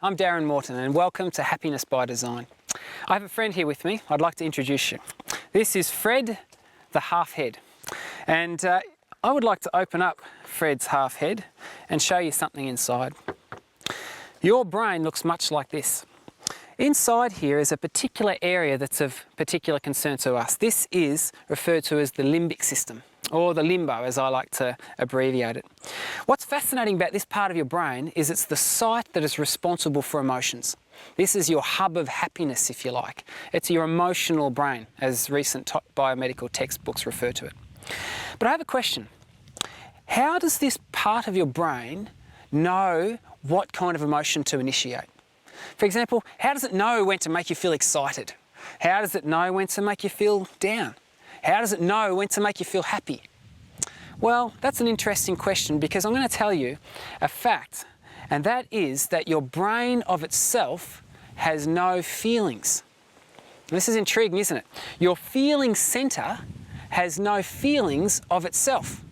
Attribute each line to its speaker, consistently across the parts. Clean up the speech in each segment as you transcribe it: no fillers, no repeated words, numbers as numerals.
Speaker 1: I'm Darren Morton and welcome to Happiness by Design. I have a friend here with me I'd like to introduce you. This is Fred the half head, and I would like to open up Fred's half head and show you something inside. Your brain looks much like this. Inside here is a particular area that's of particular concern to us. This is referred to as the limbic system, or the limbo as I like to abbreviate it. What's fascinating about this part of your brain is it's the site that is responsible for emotions. This is your hub of happiness, if you like. It's your emotional brain, as recent biomedical textbooks refer to it. But I have a question. How does this part of your brain know what kind of emotion to initiate? For example, how does it know when to make you feel excited? How does it know when to make you feel down? How does it know when to make you feel happy? Well, that's an interesting question because I'm going to tell you a fact, and that is that your brain of itself has no feelings. This is intriguing, isn't it? Your feeling centre has no feelings of itself.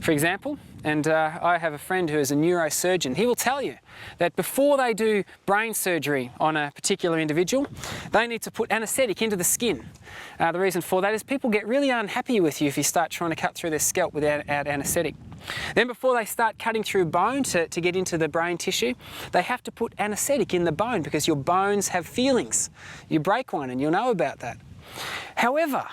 Speaker 1: For example, and I have a friend who is a neurosurgeon, he will tell you that before they do brain surgery on a particular individual, they need to put anaesthetic into the skin. The reason for that is people get really unhappy with you if you start trying to cut through their scalp without anaesthetic. Then before they start cutting through bone to get into the brain tissue, they have to put anaesthetic in the bone because your bones have feelings. You break one and you'll know about that. However,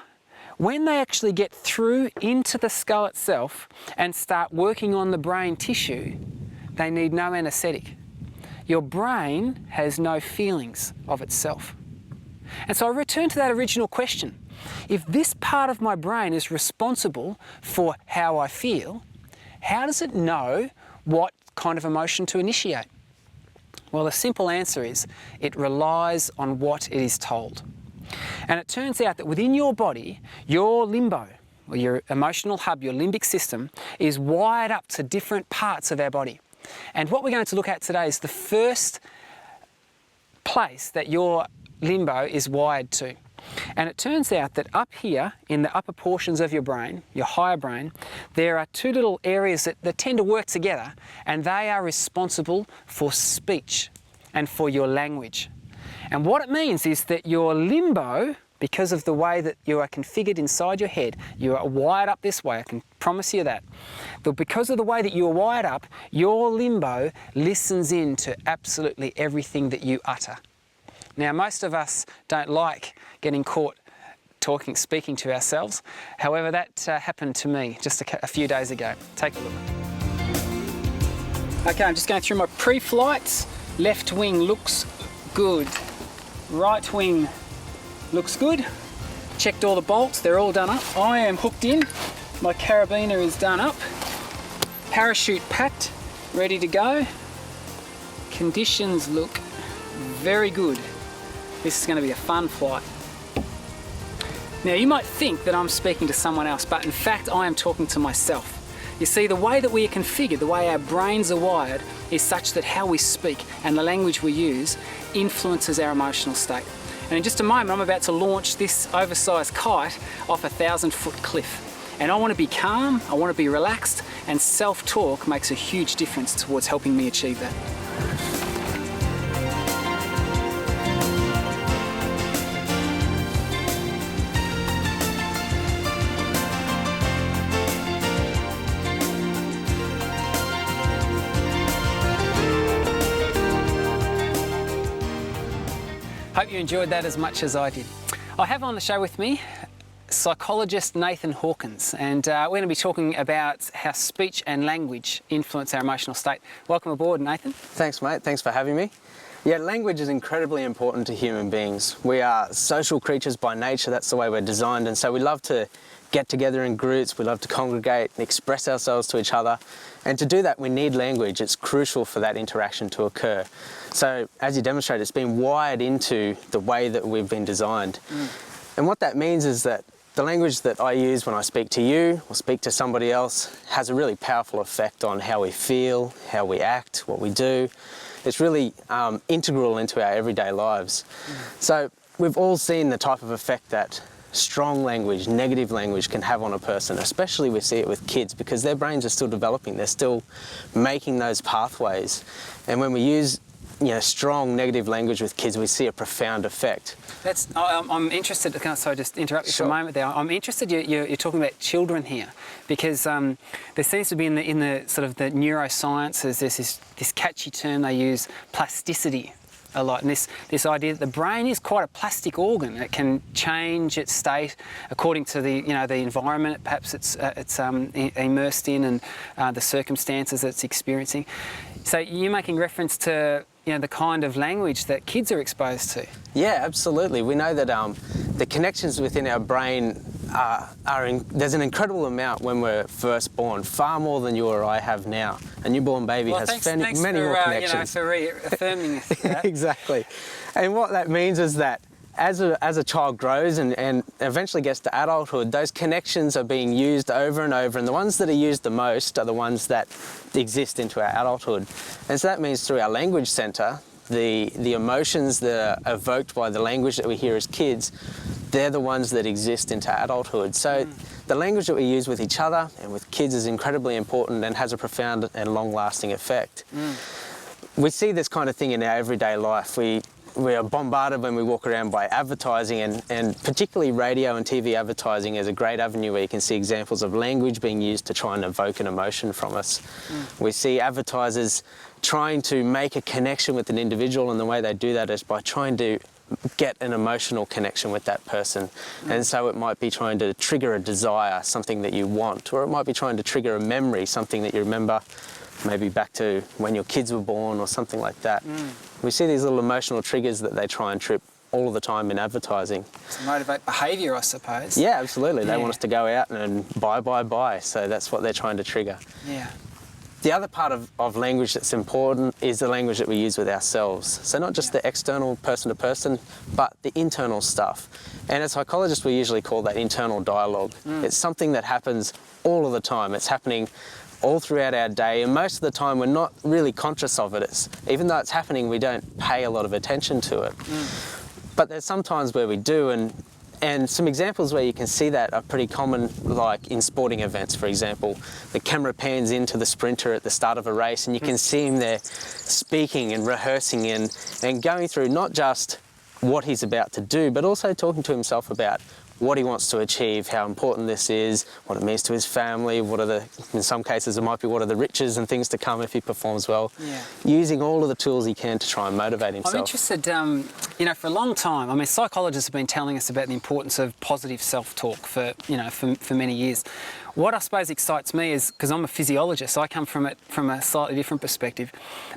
Speaker 1: when they actually get through into the skull itself and start working on the brain tissue, they need no anaesthetic. Your brain has no feelings of itself. And so I return to that original question. If this part of my brain is responsible for how I feel, how does it know what kind of emotion to initiate? Well, the simple answer is it relies on what it is told. And it turns out that within your body, your limbo, or your emotional hub, your limbic system, is wired up to different parts of our body. And what we're going to look at today is the first place that your limbo is wired to. And it turns out that up here in the upper portions of your brain, your higher brain, there are two little areas that tend to work together, and they are responsible for speech and for your language. And what it means is that your limbo, because of the way that you are configured inside your head, you are wired up this way, I can promise you that. But because of the way that you are wired up, your limbo listens in to absolutely everything that you utter. Now, most of us don't like getting caught speaking to ourselves. However, that happened to me just a few days ago. Take a look. Okay, I'm just going through my pre-flights. Left wing looks good. Right wing looks good. Checked all the bolts, they're all done up. I am hooked in. My carabiner is done up. Parachute packed, ready to go. Conditions look very good. This is going to be a fun flight. Now, you might think that I'm speaking to someone else, but in fact I am talking to myself. You see, the way that we are configured, the way our brains are wired, is such that how we speak and the language we use influences our emotional state. And in just a moment, I'm about to launch this oversized kite off a 1,000-foot cliff. And I want to be calm, I want to be relaxed, and self-talk makes a huge difference towards helping me achieve that. Hope you enjoyed that as much as I did. I have on the show with me psychologist Nathan Hawkins, and we're going to be talking about how speech and language influence our emotional state. Welcome aboard, Nathan.
Speaker 2: Thanks, mate. Thanks for having me. Yeah, language is incredibly important to human beings. We are social creatures by nature, that's the way we're designed, and so we love to get together in groups, we love to congregate and express ourselves to each other. And to do that, we need language. It's crucial for that interaction to occur. So, as you demonstrated, it's been wired into the way that we've been designed. And what that means is that the language that I use when I speak to you or speak to somebody else has a really powerful effect on how we feel, how we act, what we do. It's really integral into our everyday lives. So we've all seen the type of effect that strong language, negative language can have on a person, especially we see it with kids because their brains are still developing, they're still making those pathways. And when we use strong negative language with kids, we see a profound effect.
Speaker 1: I'm interested. Sorry, just interrupt you for a moment there. I'm interested. You're talking about children here, because there seems to be in the sort of the neurosciences, there's this catchy term they use, plasticity, a lot, and this idea that the brain is quite a plastic organ. It can change its state according to the environment perhaps it's immersed in, and the circumstances that it's experiencing. So you're making reference to the kind of language that kids are exposed to.
Speaker 2: Yeah, absolutely. We know that the connections within our brain there's an incredible amount when we're first born, far more than you or I have now. A newborn baby has many more connections.
Speaker 1: For reaffirming that.
Speaker 2: Exactly. And what that means is that as a child grows and eventually gets to adulthood, those connections are being used over and over, and the ones that are used the most are the ones that exist into our adulthood. And so that means through our language centre, the emotions that are evoked by the language that we hear as kids, they're the ones that exist into adulthood. So the language that we use with each other and with kids is incredibly important and has a profound and long-lasting effect. We see this kind of thing in our everyday life. We are bombarded when we walk around by advertising, and particularly radio and TV advertising is a great avenue where you can see examples of language being used to try and evoke an emotion from us. We see advertisers trying to make a connection with an individual, and the way they do that is by trying to get an emotional connection with that person. And so it might be trying to trigger a desire, something that you want, or it might be trying to trigger a memory, something that you remember maybe back to when your kids were born or something like that. We see these little emotional triggers that they try and trip all of the time in advertising.
Speaker 1: To motivate behaviour, I suppose.
Speaker 2: Yeah, absolutely. They want us to go out and buy. So that's what they're trying to trigger.
Speaker 1: Yeah.
Speaker 2: The other part of language that's important is the language that we use with ourselves. So not just the external person to person, but the internal stuff. And as psychologists, we usually call that internal dialogue. It's something that happens all of the time. It's happening all throughout our day, and most of the time we're not really conscious of it. Even though it's happening, we don't pay a lot of attention to it. But there's some times where we do, and some examples where you can see that are pretty common, like in sporting events, for example. The camera pans into the sprinter at the start of a race, and you can see him there speaking and rehearsing and going through not just what he's about to do, but also talking to himself about what he wants to achieve, how important this is, what it means to his family, in some cases it might be what are the riches and things to come if he performs well. Using all of the tools he can to try and motivate himself.
Speaker 1: I'm interested, for a long time, psychologists have been telling us about the importance of positive self-talk for many years. What I suppose excites me is, because I'm a physiologist, I come from it from a slightly different perspective,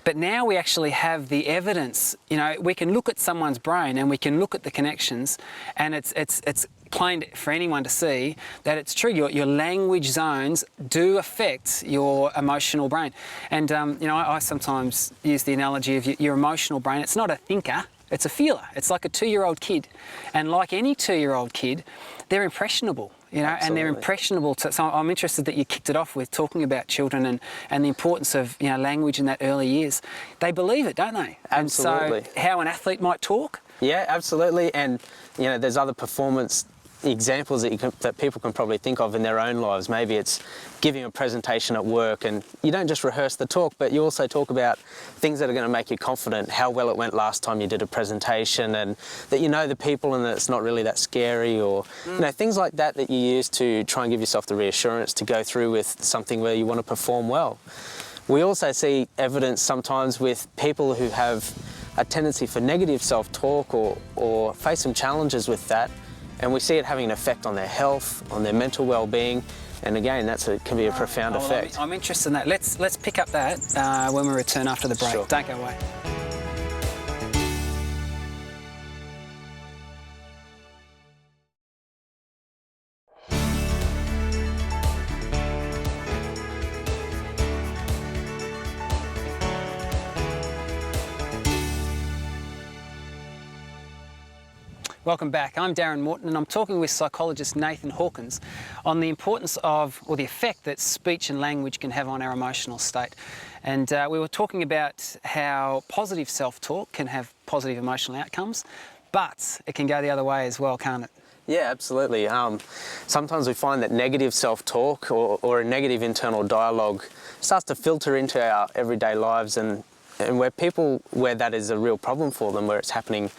Speaker 1: but now we actually have the evidence. We can look at someone's brain and we can look at the connections, and it's plain for anyone to see that it's true. Your language zones do affect your emotional brain. And I sometimes use the analogy of your emotional brain. It's not a thinker, it's a feeler. It's like a 2-year-old kid. And like any 2-year-old kid, they're impressionable. And they're impressionable so I'm interested that you kicked it off with talking about children and the importance of that in that early years. They believe it, don't they?
Speaker 2: Absolutely.
Speaker 1: And so how an athlete might talk?
Speaker 2: Yeah, absolutely. And there's other performance examples that people can probably think of in their own lives. Maybe it's giving a presentation at work, and you don't just rehearse the talk, but you also talk about things that are going to make you confident, how well it went last time you did a presentation, and that the people and that it's not really that scary, or things like that you use to try and give yourself the reassurance to go through with something where you want to perform well. We also see evidence sometimes with people who have a tendency for negative self-talk or face some challenges with that, and we see it having an effect on their health, on their mental well-being, and again, can be a profound effect.
Speaker 1: I'm interested in that. Let's pick up that when we return after the break.
Speaker 2: Sure.
Speaker 1: Don't go away. Welcome back. I'm Darren Morton, and I'm talking with psychologist Nathan Hawkins on the importance of, or the effect that speech and language can have on our emotional state. And we were talking about how positive self-talk can have positive emotional outcomes, but it can go the other way as well, can't it?
Speaker 2: Yeah, absolutely. Sometimes we find that negative self-talk or a negative internal dialogue starts to filter into our everyday lives, and where people, where that is a real problem for them, where it's happening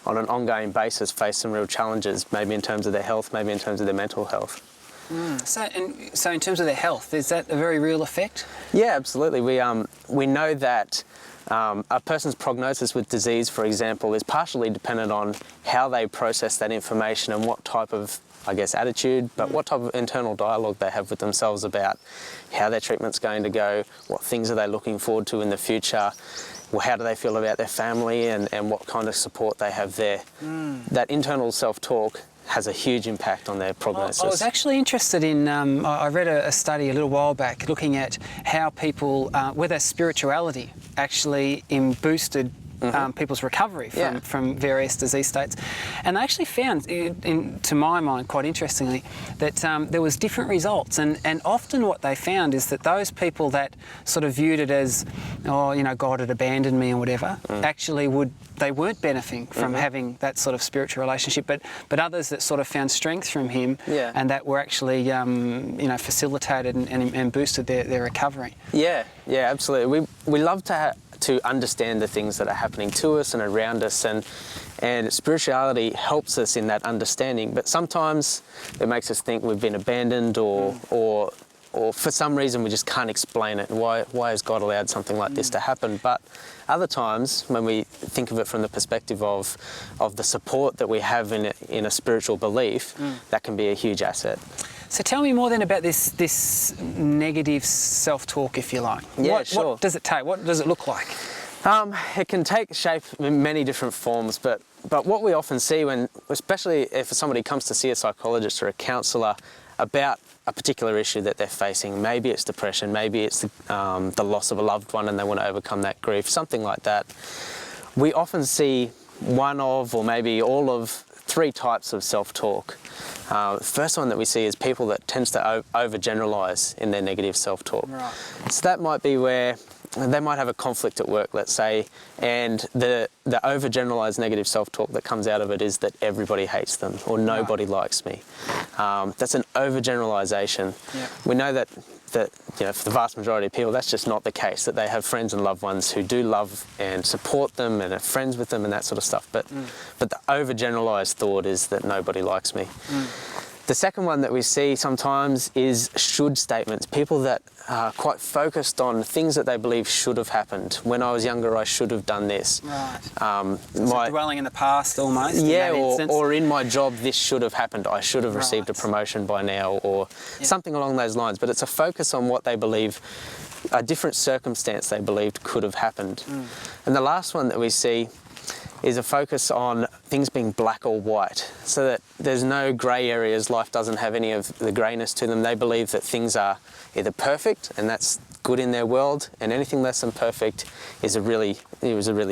Speaker 2: on an ongoing basis, face some real challenges, maybe in terms of their health, maybe in terms of their mental health.
Speaker 1: So in terms of their health, is that a very real effect?
Speaker 2: Yeah, absolutely. We know that a person's prognosis with disease, for example, is partially dependent on how they process that information and what type of, I guess, attitude, but what type of internal dialogue they have with themselves about how their treatment's going to go, what things are they looking forward to in the future, well, how do they feel about their family, and what kind of support they have there. That internal self-talk has a huge impact on their prognosis.
Speaker 1: I was actually interested in, I read a study a little while back looking at how people, whether spirituality actually boosted people's recovery from various disease states. And they actually found, to my mind, quite interestingly, that there was different results. And often what they found is that those people that sort of viewed it as, oh, you know, God had abandoned me or whatever, actually they weren't benefiting from having that sort of spiritual relationship, but others that sort of found strength from him and that were actually, you know, facilitated and boosted their recovery.
Speaker 2: Yeah, absolutely. We love to understand the things that are happening to us and around us, and spirituality helps us in that understanding, but sometimes it makes us think we've been abandoned or for some reason we just can't explain it. Why has God allowed something like this to happen? But other times, when we think of it from the perspective of the support that we have in a spiritual belief, that can be a huge asset.
Speaker 1: So tell me more then about this negative self-talk, if you like.
Speaker 2: Yeah, sure.
Speaker 1: What does it take? What does it look like?
Speaker 2: It can take shape in many different forms, but what we often see especially if somebody comes to see a psychologist or a counsellor about a particular issue that they're facing, maybe it's depression, maybe it's the loss of a loved one and they want to overcome that grief, something like that, we often see one of, or maybe all of, three types of self-talk. The first one that we see is people that tends to overgeneralise in their negative self-talk.
Speaker 1: Right.
Speaker 2: So that might be where they might have a conflict at work, let's say, and the overgeneralised negative self-talk that comes out of it is that everybody hates them or nobody likes me. That's an overgeneralisation.
Speaker 1: Yeah.
Speaker 2: We know that you know, for the vast majority of people, that's just not the case, that they have friends and loved ones who do love and support them and are friends with them and that sort of stuff. But the overgeneralised thought is that nobody likes me. The second one that we see sometimes is should statements. People that are quite focused on things that they believe should have happened. When I was younger, I should have done this.
Speaker 1: Right. So dwelling in the past almost.
Speaker 2: Yeah, or in my job, this should have happened. I should have received a promotion by now, or something along those lines. But it's a focus on what they believe, a different circumstance they believed could have happened. And the last one that we see is a focus on things being black or white, so that there's no grey areas, life doesn't have any of the greyness to them. They believe that things are either perfect, and that's good in their world, and anything less than perfect is a really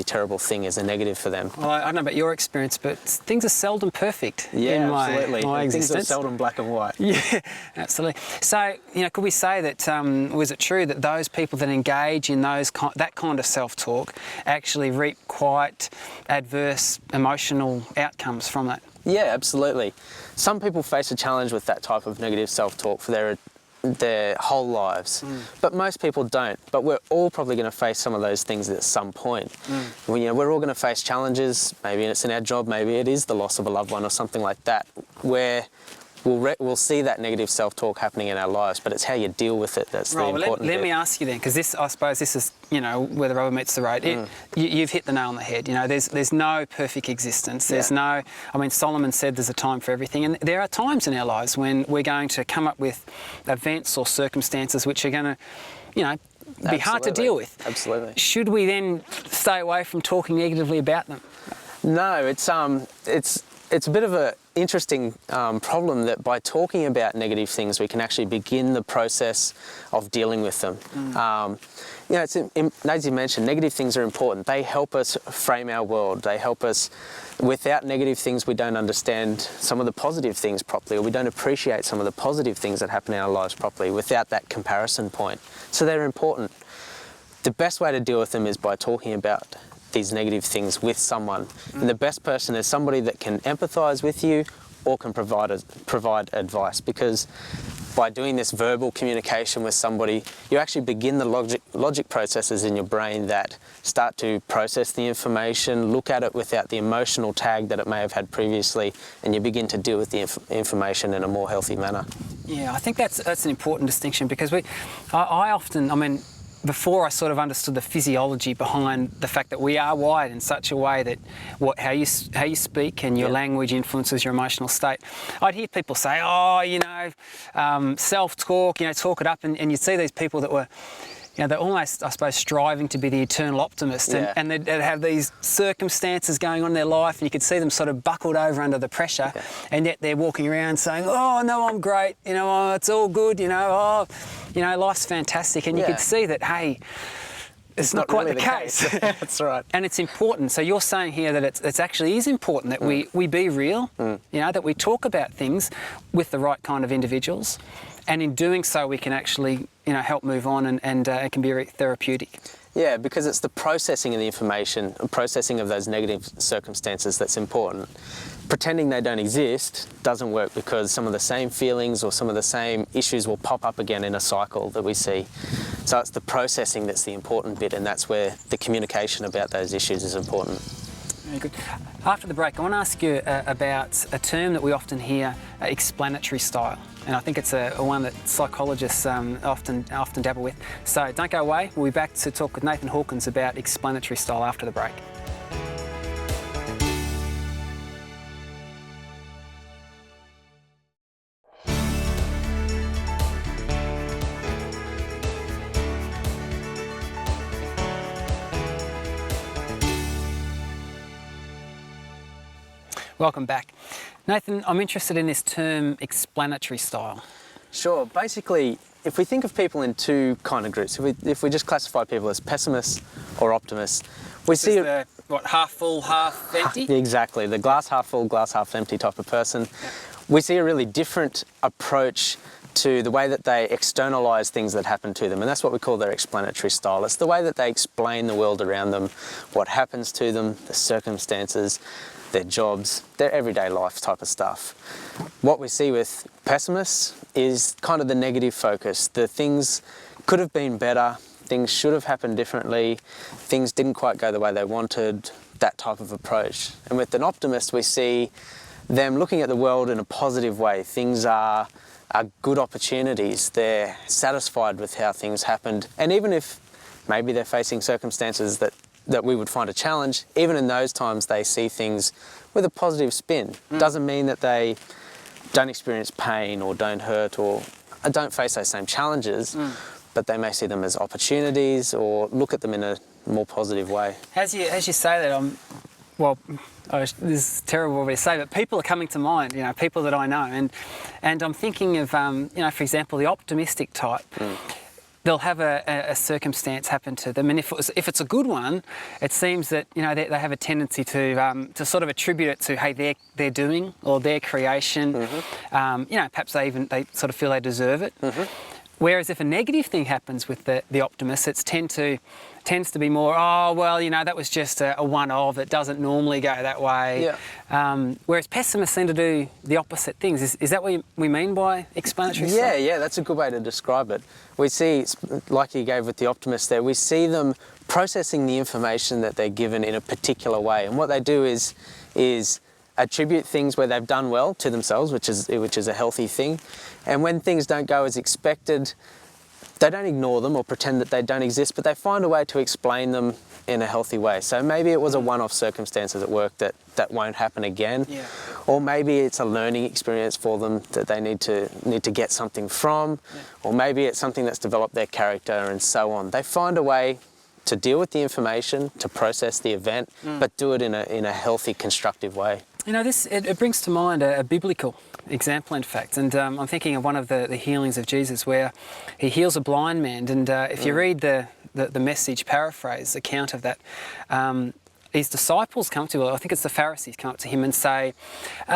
Speaker 2: terrible thing, is a negative for them.
Speaker 1: Well, I don't know about your experience, but things are seldom perfect in
Speaker 2: absolutely.
Speaker 1: my existence.
Speaker 2: Things are seldom black and white.
Speaker 1: Yeah, absolutely. So, you know, could we say that, was it true that those people that engage in that kind of self-talk actually reap quite adverse emotional outcomes from that?
Speaker 2: Yeah, absolutely. Some people face a challenge with that type of negative self-talk for their whole lives, but most people don't. But we're all probably going to face some of those things at some point. We're all going to face challenges. Maybe it's in our job, maybe it is the loss of a loved one or something like that, where we'll see that negative self-talk happening in our lives, but it's how you deal with it that's the important
Speaker 1: Let
Speaker 2: bit.
Speaker 1: me ask you then, because I suppose this is, you know, where the rubber meets the road. You've hit the nail on the head. You know, there's no perfect existence. There's no, I mean, Solomon said there's a time for everything, and there are times in our lives when we're going to come up with events or circumstances which are going to, you know, be hard to deal with.
Speaker 2: Absolutely.
Speaker 1: Should we then stay away from talking negatively about them?
Speaker 2: No, it's a bit of an interesting problem that by talking about negative things, we can actually begin the process of dealing with them. You know, as you mentioned, negative things are important. They help us frame our world. They help us. Without negative things, we don't understand some of the positive things properly, or we don't appreciate some of the positive things that happen in our lives properly without that comparison point. So they're important. The best way to deal with them is by talking about these negative things with someone. And the best person is somebody that can empathise with you, or can provide advice, because by doing this verbal communication with somebody, you actually begin the logic processes in your brain that start to process the information, look at it without the emotional tag that it may have had previously, and you begin to deal with the information in a more healthy manner.
Speaker 1: Yeah, I think that's an important distinction, because I often, I mean, before I sort of understood the physiology behind the fact that we are wired in such a way that how you speak and your language influences your emotional state, I'd hear people say, oh, you know, self-talk, you know, talk it up, and you'd see these people that were, you know, they're almost, I suppose, striving to be the eternal optimist, and they'd have these circumstances going on in their life, and you could see them sort of buckled over under the pressure, and yet they're walking around saying, oh, no, I'm great, you know, oh, it's all good, you know, life's fantastic, and you could see that, hey, it's not quite
Speaker 2: really
Speaker 1: the case.
Speaker 2: That's right.
Speaker 1: And it's important. So you're saying here that it's actually is important that we be real, you know, that we talk about things with the right kind of individuals, and in doing so we can actually, you know, help move on, and it can be very therapeutic.
Speaker 2: Yeah, because it's the processing of the information and processing of those negative circumstances that's important. Pretending they don't exist doesn't work, because some of the same feelings or some of the same issues will pop up again in a cycle that we see. So it's the processing that's the important bit, and that's where the communication about those issues is important.
Speaker 1: Very good. After the break, I want to ask you about a term that we often hear, explanatory style. And I think it's a one that psychologists often dabble with. So don't go away. We'll be back to talk with Nathan Hawkins about explanatory style after the break. Welcome back. Nathan, I'm interested in this term, explanatory style.
Speaker 2: Sure. Basically, if we think of people in two kind of groups, if we just classify people as pessimists or optimists, we see
Speaker 1: the, what, half full, half empty?
Speaker 2: Exactly, the glass half full, glass half empty type of person. Yeah. We see a really different approach to the way that they externalise things that happen to them, and that's what we call their explanatory style. It's the way that they explain the world around them, what happens to them, the circumstances, their jobs, their everyday life type of stuff. What we see with pessimists is kind of the negative focus. The things could have been better, things should have happened differently, things didn't quite go the way they wanted, that type of approach. And with an optimist, we see them looking at the world in a positive way. Things are good opportunities. They're satisfied with how things happened. And even if maybe they're facing circumstances that we would find a challenge, even in those times they see things with a positive spin. Doesn't mean that they don't experience pain or don't hurt or don't face those same challenges, but they may see them as opportunities or look at them in a more positive way. As
Speaker 1: you say that, this is terrible to say, but people are coming to mind, you know, people that I know, and I'm thinking of, you know, for example, the optimistic type. They'll have a circumstance happen to them, and if it's a good one, it seems that, you know, they have a tendency to sort of attribute it to, hey, their doing or their creation. You know, perhaps they sort of feel they deserve it. Whereas if a negative thing happens with the optimist, it tends to be more, oh, well, you know, that was just a one-off. It doesn't normally go that way. Yeah. Whereas pessimists seem to do the opposite things. Is that what we mean by explanatory style?
Speaker 2: Yeah, that's a good way to describe it. We see, like you gave with the optimist there, we see them processing the information that they're given in a particular way. And what they do is attribute things where they've done well to themselves, which is a healthy thing. And when things don't go as expected, they don't ignore them or pretend that they don't exist, but they find a way to explain them in a healthy way. So maybe it was a one-off circumstances at work that won't happen again. Yeah. Or maybe it's a learning experience for them that they need to get something from. Yeah. Or maybe it's something that's developed their character and so on. They find a way to deal with the information, to process the event, but do it in a healthy, constructive way.
Speaker 1: You know, it brings to mind a biblical example, in fact, and I'm thinking of one of the healings of Jesus where he heals a blind man, and if you read the Message paraphrase account of that, his disciples come to, I think it's the Pharisees, come up to him and say,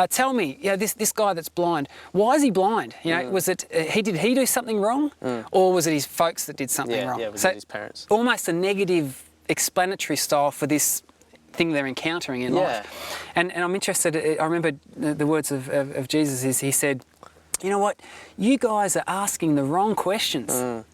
Speaker 1: tell me, you know, this guy that's blind, why is he blind? You know, was it, did he do something wrong? Or was it his folks that did something wrong?
Speaker 2: Yeah, was it his parents?
Speaker 1: Almost a negative explanatory style for this thing they're encountering in life. And I'm interested, I remember the words of Jesus is, he said, you know what, you guys are asking the wrong questions.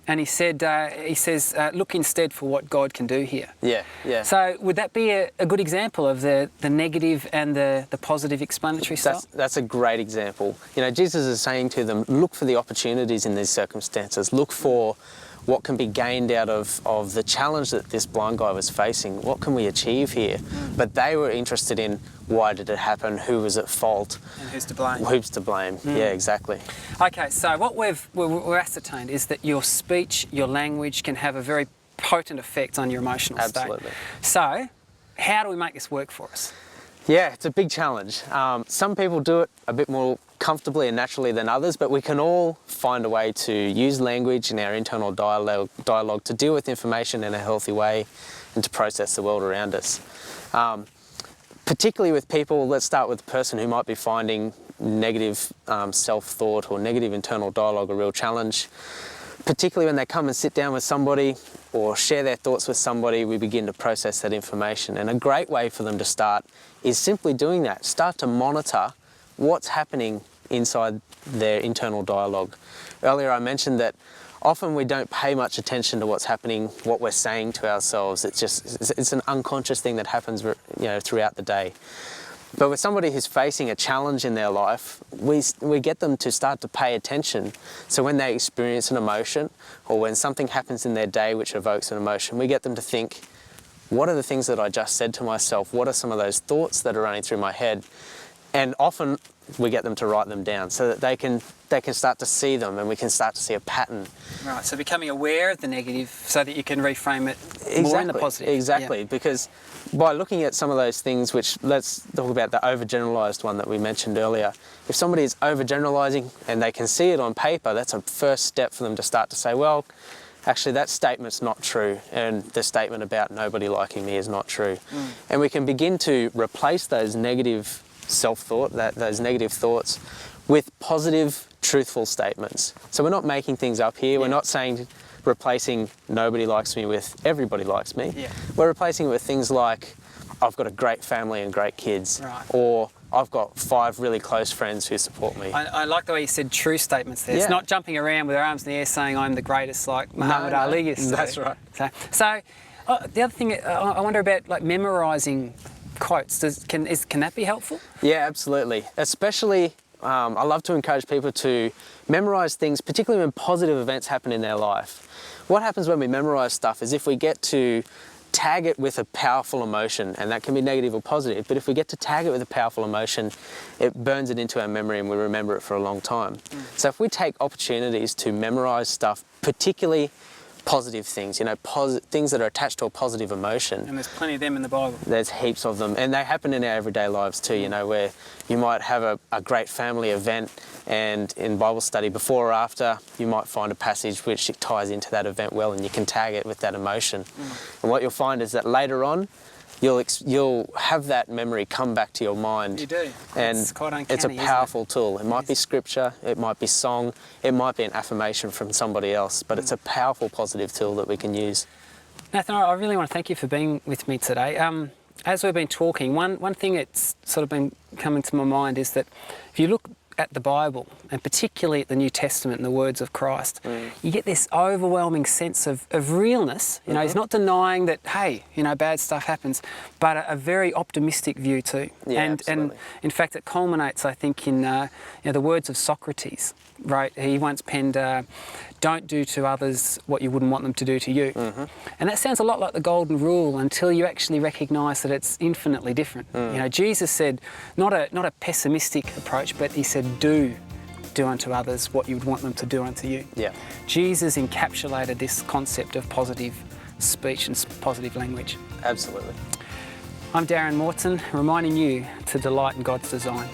Speaker 1: And he says, look instead for what God can do here.
Speaker 2: Yeah.
Speaker 1: So would that be a good example of the negative and the positive explanatory style?
Speaker 2: That's a great example. You know, Jesus is saying to them, look for the opportunities in these circumstances. Look for what can be gained out of the challenge that this blind guy was facing. What can we achieve here? But they were interested in, why did it happen? Who was at fault?
Speaker 1: And who's to blame?
Speaker 2: Who's to blame? Yeah, exactly.
Speaker 1: Okay, so what we're ascertained is that your speech, your language can have a very potent effect on your emotional state.
Speaker 2: Absolutely.
Speaker 1: So how do we make this work for us?
Speaker 2: Yeah, it's a big challenge. Some people do it a bit more comfortably and naturally than others, but we can all find a way to use language in our internal dialogue to deal with information in a healthy way and to process the world around us. Particularly with people, let's start with the person who might be finding negative self-thought or negative internal dialogue a real challenge. Particularly when they come and sit down with somebody or share their thoughts with somebody, we begin to process that information. And a great way for them to start is simply doing that. Start to monitor what's happening inside their internal dialogue. Earlier I mentioned that often we don't pay much attention to what's happening, what we're saying to ourselves. It's an unconscious thing that happens, you know, throughout the day. But with somebody who's facing a challenge in their life, we get them to start to pay attention. So when they experience an emotion or when something happens in their day which evokes an emotion, we get them to think, what are the things that I just said to myself? What are some of those thoughts that are running through my head? And often we get them to write them down so that they can start to see them and we can start to see a pattern.
Speaker 1: Right, so becoming aware of the negative so that you can reframe it more in the positive.
Speaker 2: Exactly, because by looking at some of those things, which let's talk about the overgeneralized one that we mentioned earlier. If somebody is overgeneralizing and they can see it on paper, that's a first step for them to start to say, well, actually that statement's not true and the statement about nobody liking me is not true. And we can begin to replace those negative self-thought, those negative thoughts, with positive, truthful statements. So we're not making things up here. We're not saying, replacing nobody likes me with everybody likes me. We're replacing it with things like, I've got a great family and great kids, or I've got 5 really close friends who support me.
Speaker 1: I like the way you said true statements there. It's not jumping around with our arms in the air saying I'm the greatest like Muhammad Ali used to.
Speaker 2: That's right.
Speaker 1: So the other thing I wonder about, like memorising quotes, can that be helpful?
Speaker 2: Yeah, absolutely. Especially, I love to encourage people to memorise things, particularly when positive events happen in their life. What happens when we memorise stuff is if we get to tag it with a powerful emotion, and that can be negative or positive, but if we get to tag it with a powerful emotion, it burns it into our memory and we remember it for a long time. So if we take opportunities to memorise stuff, particularly positive things, you know, things that are attached to a positive emotion.
Speaker 1: And there's plenty of them in the Bible.
Speaker 2: There's heaps of them, and they happen in our everyday lives too, you know, where you might have a great family event and in Bible study before or after, you might find a passage which ties into that event well and you can tag it with that emotion. And what you'll find is that later on, you'll have that memory come back to your mind.
Speaker 1: You do.
Speaker 2: And
Speaker 1: it's quite uncanny,
Speaker 2: it's a powerful tool. It might be scripture, it might be song, it might be an affirmation from somebody else, but it's a powerful positive tool that we can use.
Speaker 1: Nathan, I really want to thank you for being with me today. As we've been talking, one thing that's sort of been coming to my mind is that if you look at the Bible, and particularly at the New Testament and the words of Christ, you get this overwhelming sense of realness. You know, he's not denying that, hey, you know, bad stuff happens, but a very optimistic view too. And in fact, it culminates, I think, in the words of Socrates, right? He once penned, don't do to others what you wouldn't want them to do to you. And that sounds a lot like the golden rule until you actually recognise that it's infinitely different. You know, Jesus said, not a pessimistic approach, but he said, do unto others what you would want them to do unto you. Jesus encapsulated this concept of positive speech and positive language.
Speaker 2: Absolutely.
Speaker 1: I'm Darren Morton, reminding you to delight in God's design.